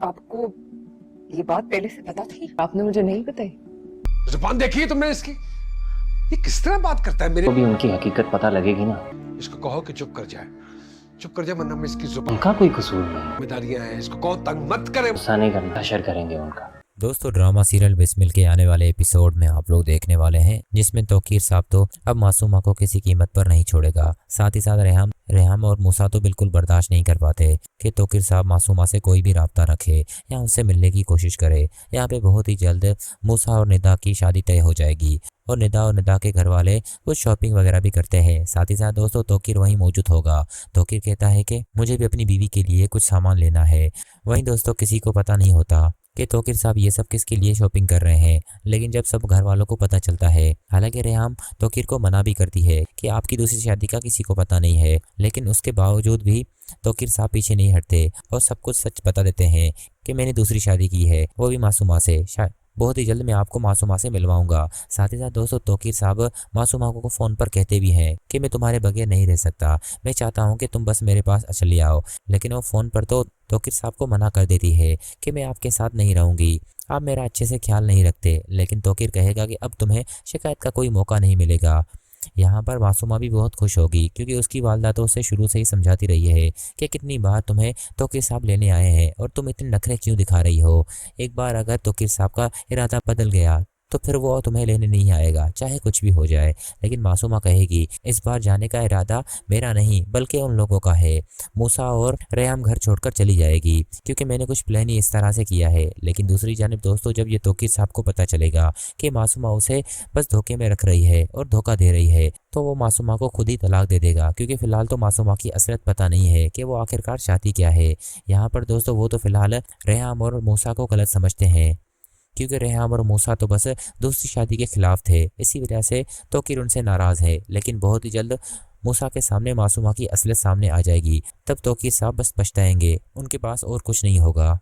आपको ये बात पहले से पता थी? आपने मुझे नहीं बताई? जुबान देखी है तुमने इसकी? ये किस तरह बात करता है मेरे तो भी उनकी हकीकत पता लगेगी ना। इसको कहो कि चुप कर जाए, चुप कर जाए, वरना मैं इसकी जुबान उनका कोई कसूर नहीं, जिम्मेदारियां हैं। इसको कहो तंग मत करे। गुस्सा नहीं करना, हशर करेंगे उनका। दोस्तों ड्रामा सीरियल बिस्मिल के आने वाले एपिसोड में आप लोग देखने वाले हैं जिसमें तौकीर साहब तो अब मासूमा को किसी कीमत पर नहीं छोड़ेगा। साथ ही साथ रेहम और मूसा तो बिल्कुल बर्दाश्त नहीं कर पाते कि तौकीर साहब मासूमा से कोई भी राब्ता रखे या उससे मिलने की कोशिश करे। यहाँ पे बहुत ही जल्द मूसा और निदा की शादी तय हो जाएगी और निदा के घर वाले कुछ शॉपिंग वगैरह भी करते हैं। साथ ही साथ दोस्तों तौकीर वहीं मौजूद होगा। तौकीर कहता है कि मुझे भी अपनी बीवी के लिए कुछ सामान लेना है। वहीं दोस्तों किसी को पता नहीं होता कि तौकीर साहब ये सब किसके लिए शॉपिंग कर रहे हैं, लेकिन जब सब घर वालों को पता चलता है, हालांकि रेहम तौकीर को मना भी करती है कि आपकी दूसरी शादी का किसी को पता नहीं है, लेकिन उसके बावजूद भी तौकीर साहब पीछे नहीं हटते और सब कुछ सच बता देते हैं कि मैंने दूसरी शादी की है, वो भी मासूमा से। बहुत ही जल्द मैं आपको मासूमा से मिलवाऊंगा। साथ ही साथ दोस्तों तौकीर साहब मासूमा को फ़ोन पर कहते भी हैं कि मैं तुम्हारे बगैर नहीं रह सकता, मैं चाहता हूं कि तुम बस मेरे पास चले आओ। लेकिन वो फ़ोन पर तो तौकीर साहब को मना कर देती है कि मैं आपके साथ नहीं रहूंगी, आप मेरा अच्छे से ख्याल नहीं रखते। लेकिन तौकीर कहेगा कि अब तुम्हें शिकायत का कोई मौका नहीं मिलेगा। यहाँ पर मासूमा भी बहुत खुश होगी क्योंकि उसकी वालदा तो उसे शुरू से ही समझाती रही है कि कितनी बार तुम्हें तौकीर साहब लेने आए हैं और तुम इतने नखरे क्यों दिखा रही हो। एक बार अगर तौकीर साहब का इरादा बदल गया तो फिर वो तुम्हें लेने नहीं आएगा, चाहे कुछ भी हो जाए। लेकिन मासूमा कहेगी इस बार जाने का इरादा मेरा नहीं बल्कि उन लोगों का है। मूसा और रेहम घर छोड़कर चली जाएगी क्योंकि मैंने कुछ प्लान ही इस तरह से किया है। लेकिन दूसरी जानिब दोस्तों जब ये तौकीर साहब को पता चलेगा कि मासूमा उसे बस धोखे में रख रही है और धोखा दे रही है, तो वो मासूमा को खुद ही तलाक दे देगा क्योंकि फिलहाल तो मासूमा की असलियत पता नहीं है कि वो आखिरकार चाहती क्या है। यहाँ पर दोस्तों वो तो फिलहाल रेहम और मूसा को गलत समझते हैं क्योंकि रेहम और मूसा तो बस दूसरी शादी के खिलाफ थे, इसी वजह से तौकीर उनसे नाराज़ है। लेकिन बहुत ही जल्द मूसा के सामने मासूमा की असलियत सामने आ जाएगी, तब तौकीर साहब बस पछताएंगे, उनके पास और कुछ नहीं होगा।